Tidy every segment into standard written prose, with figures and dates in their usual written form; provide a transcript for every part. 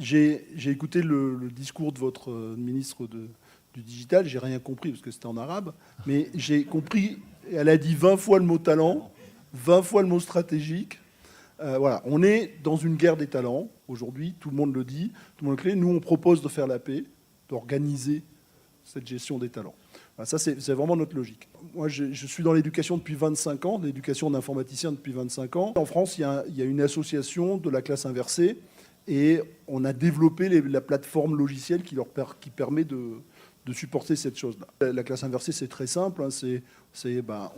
J'ai écouté le discours de votre ministre du digital. J'ai rien compris parce que c'était en arabe. Mais j'ai compris, elle a dit 20 fois le mot talent, 20 fois le mot stratégique. Voilà, on est dans une guerre des talents. Aujourd'hui, tout le monde le dit, tout le monde le crée. Nous, on propose de faire la paix, d'organiser cette gestion des talents. Voilà, ça, c'est vraiment notre logique. Moi, je suis dans l'éducation depuis 25 ans, l'éducation d'informaticiens depuis 25 ans. En France, il y a une association de la classe inversée et on a développé la plateforme logicielle qui permet de supporter cette chose-là. La classe inversée, c'est très simple. Hein,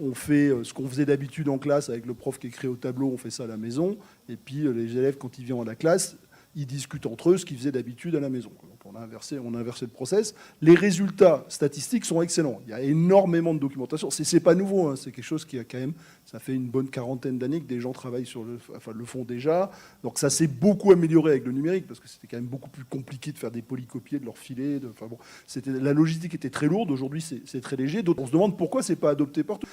on fait ce qu'on faisait d'habitude en classe avec le prof qui écrit au tableau, on fait ça à la maison. Et puis les élèves, quand ils viennent à la classe, ils discutent entre eux ce qu'ils faisaient d'habitude à la maison. Donc on a inversé le process. Les résultats statistiques sont excellents. Il y a énormément de documentation. C'est pas nouveau, hein. C'est quelque chose qui a quand même, ça fait une bonne quarantaine d'années que des gens travaillent le font déjà. Donc ça s'est beaucoup amélioré avec le numérique parce que c'était quand même beaucoup plus compliqué de faire des polycopiés, de leur filer. La logistique était très lourde. Aujourd'hui, c'est très léger. On se demande pourquoi c'est pas adopté partout.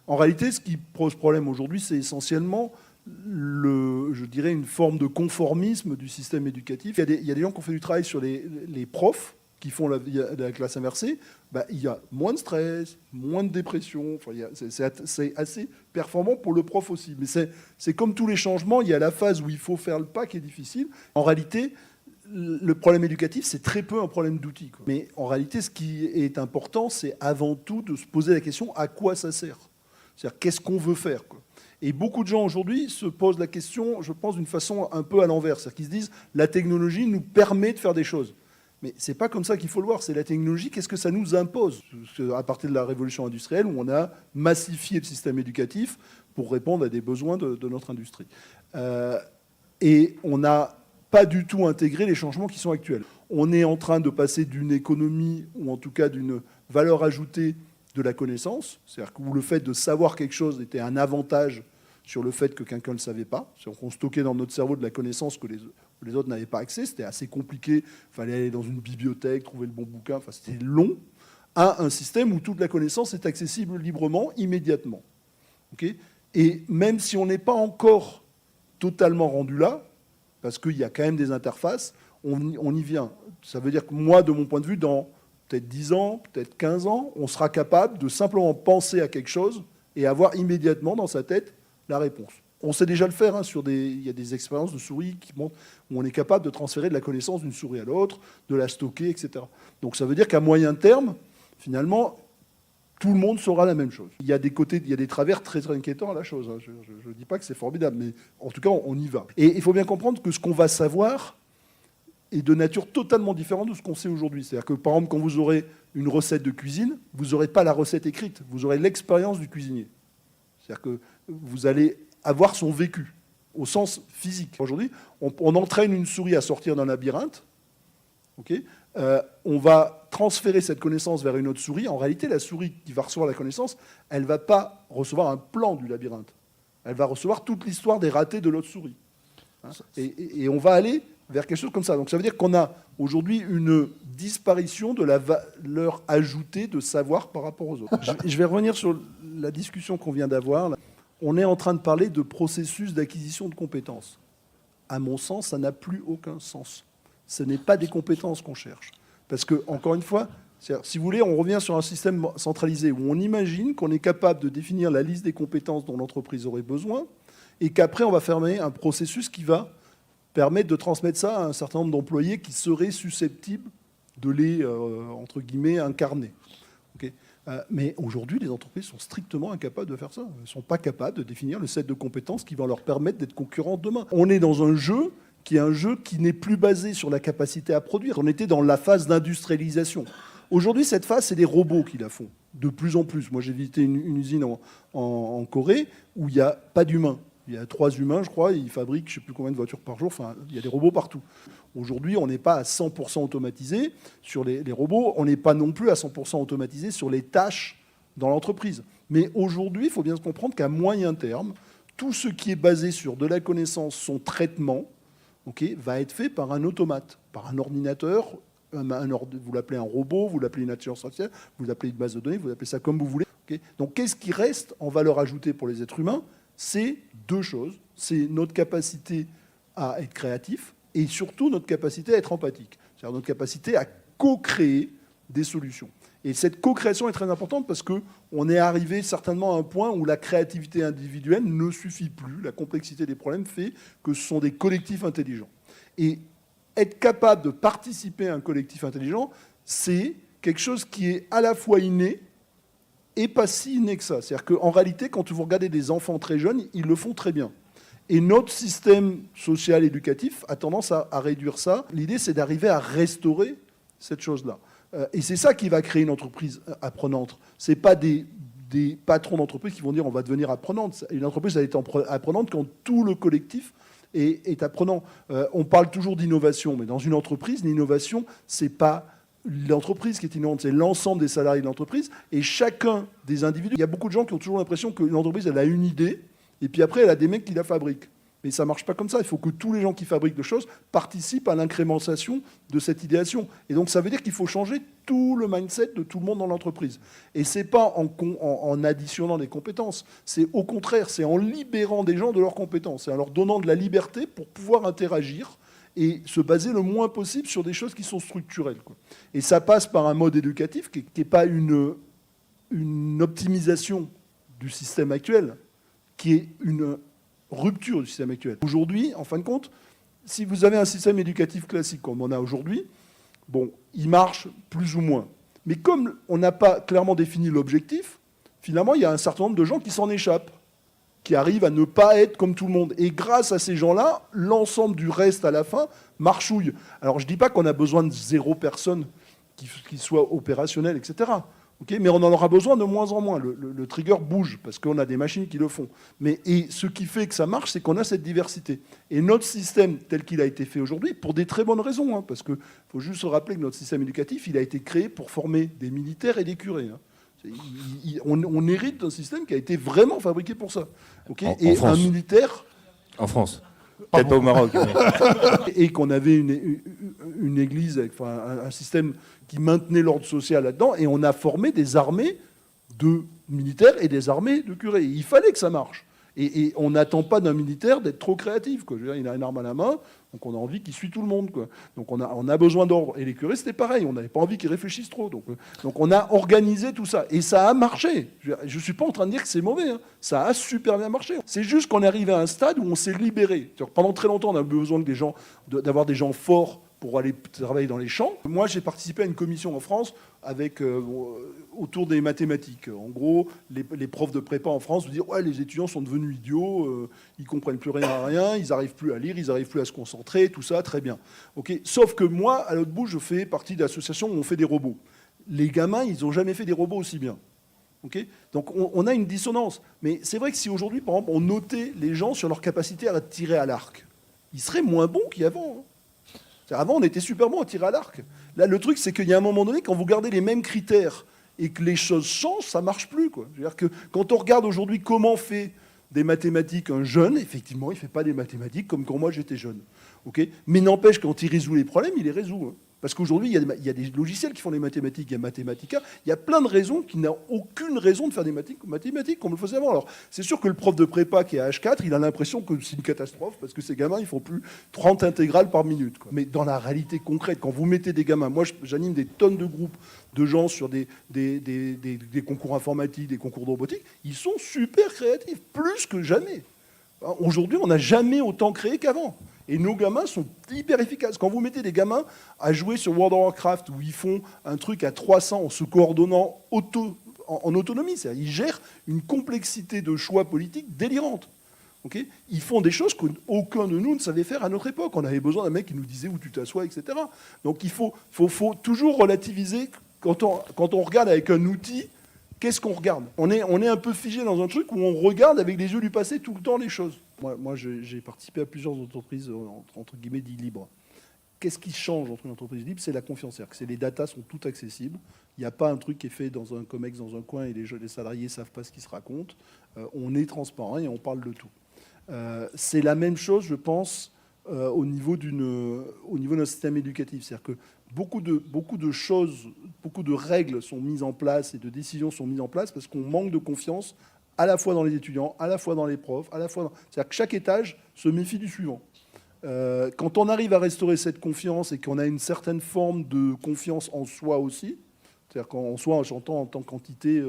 En réalité, ce qui pose problème aujourd'hui, c'est essentiellement je dirais une forme de conformisme du système éducatif. Il y a des gens qui ont fait du travail sur les profs qui font la classe inversée. Il y a moins de stress, moins de dépression. Enfin, c'est assez performant pour le prof aussi. Mais c'est comme tous les changements, il y a la phase où il faut faire le pas qui est difficile. En réalité, le problème éducatif, c'est très peu un problème d'outils. Mais en réalité, ce qui est important, c'est avant tout de se poser la question à quoi ça sert. C'est-à-dire qu'est-ce qu'on veut faire, quoi. Et beaucoup de gens aujourd'hui se posent la question, je pense, d'une façon un peu à l'envers. C'est-à-dire qu'ils se disent la technologie nous permet de faire des choses. Mais ce n'est pas comme ça qu'il faut le voir. C'est la technologie, qu'est-ce que ça nous impose ? À partir de la révolution industrielle, où on a massifié le système éducatif pour répondre à des besoins de notre industrie. Et on n'a pas du tout intégré les changements qui sont actuels. On est en train de passer d'une économie, ou en tout cas d'une valeur ajoutée de la connaissance, c'est-à-dire où le fait de savoir quelque chose était un avantage sur le fait que quelqu'un ne le savait pas. C'est-à-dire qu'on stockait dans notre cerveau de la connaissance que les autres n'avaient pas accès. C'était assez compliqué. Il fallait aller dans une bibliothèque, trouver le bon bouquin. Enfin, c'était long. À un système où toute la connaissance est accessible librement, immédiatement. Okay ? Et même si on n'est pas encore totalement rendu là, parce qu'il y a quand même des interfaces, on y vient. Ça veut dire que moi, de mon point de vue, dans peut-être 10 ans, peut-être 15 ans, on sera capable de simplement penser à quelque chose et avoir immédiatement dans sa tête la réponse. On sait déjà le faire. Hein, il y a des expériences de souris qui montrent où on est capable de transférer de la connaissance d'une souris à l'autre, de la stocker, etc. Donc ça veut dire qu'à moyen terme, finalement, tout le monde saura la même chose. Il y a des travers très, très inquiétants à la chose. Hein. Je ne dis pas que c'est formidable, mais en tout cas, on y va. Et il faut bien comprendre que ce qu'on va savoir est de nature totalement différente de ce qu'on sait aujourd'hui. C'est-à-dire que, par exemple, quand vous aurez une recette de cuisine, vous n'aurez pas la recette écrite, vous aurez l'expérience du cuisinier. C'est-à-dire que vous allez avoir son vécu, au sens physique. Aujourd'hui, on entraîne une souris à sortir d'un labyrinthe. Okay, on va transférer cette connaissance vers une autre souris. En réalité, la souris qui va recevoir la connaissance, elle ne va pas recevoir un plan du labyrinthe. Elle va recevoir toute l'histoire des ratés de l'autre souris. Hein, et on va aller vers quelque chose comme ça. Donc ça veut dire qu'on a aujourd'hui une disparition de la valeur ajoutée de savoir par rapport aux autres. Je vais revenir sur la discussion qu'on vient d'avoir. On est en train de parler de processus d'acquisition de compétences. À mon sens, ça n'a plus aucun sens. Ce n'est pas des compétences qu'on cherche. Parce que, encore une fois, si vous voulez, on revient sur un système centralisé où on imagine qu'on est capable de définir la liste des compétences dont l'entreprise aurait besoin et qu'après, on va fermer un processus qui va permettre de transmettre ça à un certain nombre d'employés qui seraient susceptibles de les, entre guillemets, incarner. Okay, mais aujourd'hui, les entreprises sont strictement incapables de faire ça. Elles ne sont pas capables de définir le set de compétences qui va leur permettre d'être concurrents demain. On est dans un jeu qui est un jeu qui n'est plus basé sur la capacité à produire. On était dans la phase d'industrialisation. Aujourd'hui, cette phase, c'est des robots qui la font, de plus en plus. Moi, j'ai visité une usine en Corée où il n'y a pas d'humains. Il y a 3 humains, je crois, et ils fabriquent je ne sais plus combien de voitures par jour. Enfin, il y a des robots partout. Aujourd'hui, on n'est pas à 100% automatisé sur les robots. On n'est pas non plus à 100% automatisé sur les tâches dans l'entreprise. Mais aujourd'hui, il faut bien se comprendre qu'à moyen terme, tout ce qui est basé sur de la connaissance, son traitement, okay, va être fait par un automate, par un ordinateur. Vous l'appelez un robot, vous l'appelez une intelligence artificielle, vous l'appelez une base de données, vous appelez ça comme vous voulez. Okay. Donc, qu'est-ce qui reste en valeur ajoutée pour les êtres humains ? C'est 2 choses. C'est notre capacité à être créatif, et surtout notre capacité à être empathique, c'est-à-dire notre capacité à co-créer des solutions. Et cette co-création est très importante parce qu'on est arrivé certainement à un point où la créativité individuelle ne suffit plus. La complexité des problèmes fait que ce sont des collectifs intelligents. Et être capable de participer à un collectif intelligent, c'est quelque chose qui est à la fois inné et pas si inné que ça. C'est-à-dire qu'en réalité, quand vous regardez des enfants très jeunes, ils le font très bien. Et notre système social éducatif a tendance à réduire ça. L'idée, c'est d'arriver à restaurer cette chose-là. Et c'est ça qui va créer une entreprise apprenante. Ce n'est pas des patrons d'entreprise qui vont dire on va devenir apprenante. Une entreprise, elle est apprenante quand tout le collectif est apprenant. On parle toujours d'innovation, mais dans une entreprise, l'innovation, ce n'est pas l'entreprise qui est innovante, c'est l'ensemble des salariés de l'entreprise. Et chacun des individus, il y a beaucoup de gens qui ont toujours l'impression qu'une entreprise, elle a une idée, et puis après, elle a des mecs qui la fabriquent. Mais ça ne marche pas comme ça. Il faut que tous les gens qui fabriquent des choses participent à l'incrémentation de cette idéation. Et donc, ça veut dire qu'il faut changer tout le mindset de tout le monde dans l'entreprise. Et ce n'est pas en additionnant des compétences. C'est au contraire, c'est en libérant des gens de leurs compétences et en leur donnant de la liberté pour pouvoir interagir et se baser le moins possible sur des choses qui sont structurelles, quoi. Et ça passe par un mode éducatif qui n'est pas une optimisation du système actuel, qui est une rupture du système actuel. Aujourd'hui, en fin de compte, si vous avez un système éducatif classique comme on a aujourd'hui, bon, il marche plus ou moins. Mais comme on n'a pas clairement défini l'objectif, finalement, il y a un certain nombre de gens qui s'en échappent, qui arrivent à ne pas être comme tout le monde. Et grâce à ces gens-là, l'ensemble du reste à la fin marchouille. Alors je ne dis pas qu'on a besoin de 0 personne qui soit opérationnelle, etc. Okay, mais on en aura besoin de moins en moins. Le trigger bouge parce qu'on a des machines qui le font. Et ce qui fait que ça marche, c'est qu'on a cette diversité. Et notre système, tel qu'il a été fait aujourd'hui, pour des très bonnes raisons, hein, parce qu'il faut juste se rappeler que notre système éducatif, il a été créé pour former des militaires et des curés. Hein. On hérite d'un système qui a été vraiment fabriqué pour ça. Okay, et France. Un militaire... En France. Peut-être pas au Maroc. Mais... Et qu'on avait une église, enfin, un système qui maintenait l'ordre social là-dedans, et on a formé des armées de militaires et des armées de curés. Il fallait que ça marche. Et on n'attend pas d'un militaire d'être trop créatif, quoi. Je veux dire, il a une arme à la main, donc on a envie qu'il suit tout le monde, quoi. Donc on a besoin d'ordre. Et les curés, c'était pareil, on n'avait pas envie qu'ils réfléchissent trop. Donc on a organisé tout ça. Et ça a marché. Je ne suis pas en train de dire que c'est mauvais, hein. Ça a super bien marché. C'est juste qu'on est arrivé à un stade où on s'est libéré. Pendant très longtemps, on a besoin d'avoir des gens forts pour aller travailler dans les champs. Moi, j'ai participé à une commission en France autour des mathématiques. En gros, les profs de prépa en France vous disent « Ouais, les étudiants sont devenus idiots, ils comprennent plus rien à rien, ils n'arrivent plus à lire, ils n'arrivent plus à se concentrer, tout ça, très bien. » Okay. Sauf que moi, à l'autre bout, je fais partie d'associations où on fait des robots. Les gamins, ils n'ont jamais fait des robots aussi bien. Okay. Donc on a une dissonance. Mais c'est vrai que si aujourd'hui, par exemple, on notait les gens sur leur capacité à tirer à l'arc, ils seraient moins bons qu'avant. Hein. Avant, on était super bon à tirer à l'arc. Là, le truc, c'est qu'il y a un moment donné, quand vous gardez les mêmes critères et que les choses changent, ça ne marche plus, quoi. C'est-à-dire que quand on regarde aujourd'hui comment fait des mathématiques un jeune, effectivement, il ne fait pas des mathématiques comme quand moi j'étais jeune. Okay, mais n'empêche, quand il résout les problèmes, il les résout. Hein. Parce qu'aujourd'hui, il y a des logiciels qui font des mathématiques, il y a Mathematica, il y a plein de raisons qui n'ont aucune raison de faire des mathématiques comme on le faisait avant. Alors, c'est sûr que le prof de prépa qui est à H4, il a l'impression que c'est une catastrophe parce que ces gamins, ils font plus 30 intégrales par minute, quoi. Mais dans la réalité concrète, quand vous mettez des gamins, moi j'anime des tonnes de groupes de gens sur des concours informatiques, des concours de robotique, ils sont super créatifs, plus que jamais. Aujourd'hui, on n'a jamais autant créé qu'avant. Et nos gamins sont hyper efficaces. Quand vous mettez des gamins à jouer sur World of Warcraft, où ils font un truc à 300 en se coordonnant en autonomie, c'est-à-dire ils gèrent une complexité de choix politiques délirante. Okay, ils font des choses qu'aucun de nous ne savait faire à notre époque. On avait besoin d'un mec qui nous disait où tu t'assois, etc. Donc il faut toujours relativiser. Quand on regarde avec un outil, qu'est-ce qu'on regarde ? On est un peu figé dans un truc où on regarde avec les yeux du passé tout le temps les choses. Moi j'ai participé à plusieurs entreprises, entre guillemets, dites libres. Qu'est-ce qui change entre une entreprise libre ? C'est la confiance. C'est-à-dire que les datas sont toutes accessibles. Il n'y a pas un truc qui est fait dans un COMEX, dans un coin, et les salariés ne savent pas ce qui se raconte. On est transparent et on parle de tout. C'est la même chose, je pense, au niveau de notre système éducatif. C'est-à-dire que beaucoup de choses, beaucoup de règles sont mises en place et de décisions sont mises en place parce qu'on manque de confiance à la fois dans les étudiants, à la fois dans les profs, à la fois dans... C'est-à-dire que chaque étage se méfie du suivant. Quand on arrive à restaurer cette confiance et qu'on a une certaine forme de confiance en soi aussi, c'est-à-dire qu'en soi, j'entends en tant qu'entité,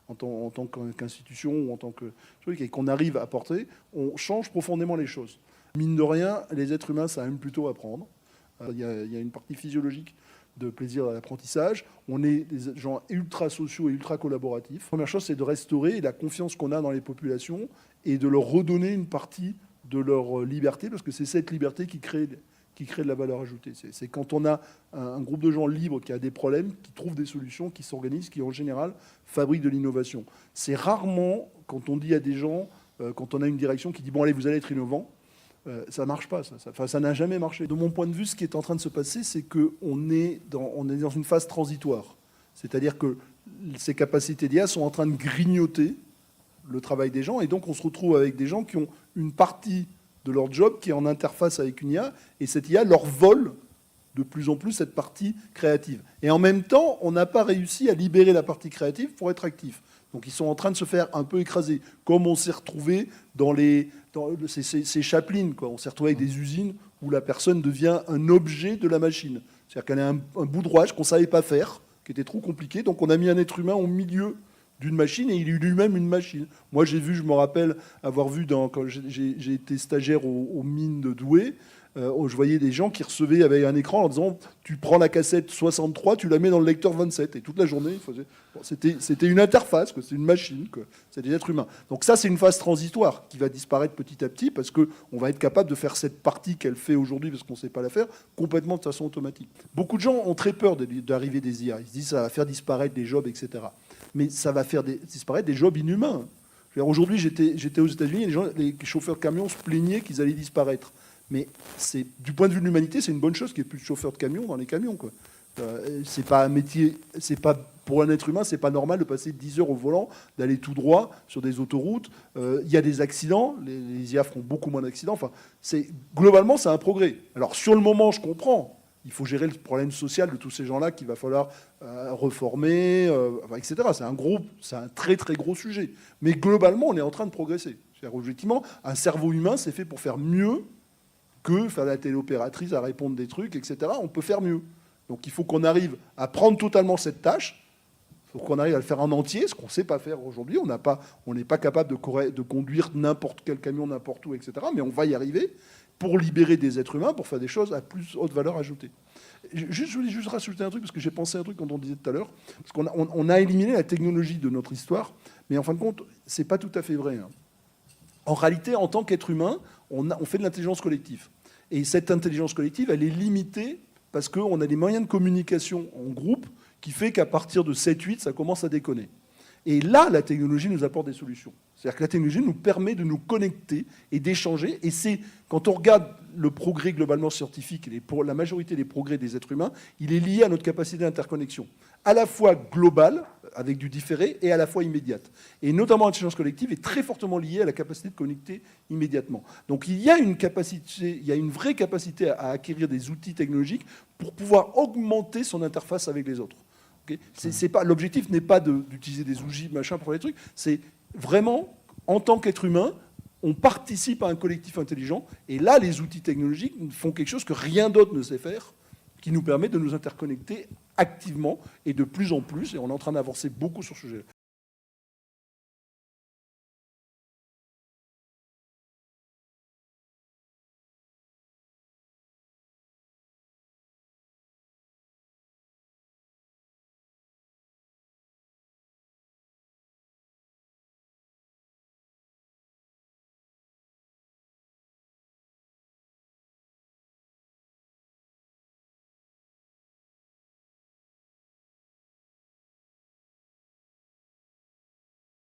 en tant qu'institution ou en tant que truc, et qu'on arrive à porter, on change profondément les choses. Mine de rien, les êtres humains, ça aime plutôt apprendre. Il y a une partie physiologique de plaisir à l'apprentissage. On est des gens ultra sociaux et ultra collaboratifs. La première chose, c'est de restaurer la confiance qu'on a dans les populations et de leur redonner une partie de leur liberté, parce que c'est cette liberté qui crée de la valeur ajoutée. C'est quand on a un groupe de gens libres qui a des problèmes, qui trouvent des solutions, qui s'organisent, qui en général fabriquent de l'innovation. C'est rarement, quand on dit à des gens, quand on a une direction qui dit « bon allez, vous allez être innovant », ça ne marche pas, ça n'a jamais marché. De mon point de vue, ce qui est en train de se passer, c'est qu'on est dans une phase transitoire. C'est-à-dire que ces capacités d'IA sont en train de grignoter le travail des gens, et donc on se retrouve avec des gens qui ont une partie de leur job qui est en interface avec une IA, et cette IA leur vole de plus en plus cette partie créative. Et en même temps, on n'a pas réussi à libérer la partie créative pour être actif. Donc ils sont en train de se faire un peu écraser, comme on s'est retrouvé dans ces Chaplin, quoi. On s'est retrouvé avec des usines où la personne devient un objet de la machine. C'est-à-dire qu'elle a un bout de rouage qu'on ne savait pas faire, qui était trop compliqué, donc on a mis un être humain au milieu d'une machine, et il est lui-même une machine. Moi, je me rappelle avoir vu, quand j'ai été stagiaire aux mines de Douai, je voyais des gens qui recevaient avec un écran en disant « tu prends la cassette 63, tu la mets dans le lecteur 27 ». Et toute la journée, c'était une interface, c'est une machine, c'est des êtres humains. Donc ça, c'est une phase transitoire qui va disparaître petit à petit, parce qu'on va être capable de faire cette partie qu'elle fait aujourd'hui, parce qu'on ne sait pas la faire, complètement de façon automatique. Beaucoup de gens ont très peur d'arriver des IA. Ils se disent « ça va faire disparaître des jobs, etc. » Mais ça va faire disparaître des jobs inhumains. Aujourd'hui, j'étais aux États-Unis, les chauffeurs de camions se plaignaient qu'ils allaient disparaître. Mais du point de vue de l'humanité, c'est une bonne chose qu'il n'y ait plus de chauffeurs de camions dans les camions, quoi. C'est pas un métier, pour un être humain, c'est pas normal de passer 10 heures au volant, d'aller tout droit sur des autoroutes. Il y a des accidents, les IA feront beaucoup moins d'accidents. Enfin, globalement, c'est un progrès. Alors sur le moment, je comprends. Il faut gérer le problème social de tous ces gens-là qu'il va falloir reformer, etc. C'est un très très gros sujet. Mais globalement, on est en train de progresser. C'est-à-dire, objectivement, un cerveau humain, c'est fait pour faire mieux que faire la téléopératrice à répondre des trucs, etc. On peut faire mieux. Donc il faut qu'on arrive à prendre totalement cette tâche, il faut qu'on arrive à le faire en entier, ce qu'on ne sait pas faire aujourd'hui. On n'est pas capable de conduire n'importe quel camion, n'importe où, etc. Mais on va y arriver pour libérer des êtres humains, pour faire des choses à plus haute valeur ajoutée. Je voulais juste rajouter un truc, parce que j'ai pensé à un truc quand on disait tout à l'heure, parce qu'on a éliminé la technologie de notre histoire, mais en fin de compte, ce n'est pas tout à fait vrai, hein. En réalité, en tant qu'être humain, on fait de l'intelligence collective. Et cette intelligence collective, elle est limitée parce qu'on a des moyens de communication en groupe qui fait qu'à partir de 7-8, ça commence à déconner. Et là, la technologie nous apporte des solutions. C'est-à-dire que la technologie nous permet de nous connecter et d'échanger. Et c'est, quand on regarde le progrès globalement scientifique, pour la majorité des progrès des êtres humains, il est lié à notre capacité d'interconnexion, à la fois globale, avec du différé, et à la fois immédiate. Et notamment l'intelligence collective est très fortement liée à la capacité de connecter immédiatement. Donc il y a une vraie capacité à acquérir des outils technologiques pour pouvoir augmenter son interface avec les autres. Okay, l'objectif n'est pas d'utiliser des outils, machin, pour faire des trucs. C'est vraiment, en tant qu'être humain, on participe à un collectif intelligent. Et là, les outils technologiques font quelque chose que rien d'autre ne sait faire, qui nous permet de nous interconnecter activement et de plus en plus. Et on est en train d'avancer beaucoup sur ce sujet.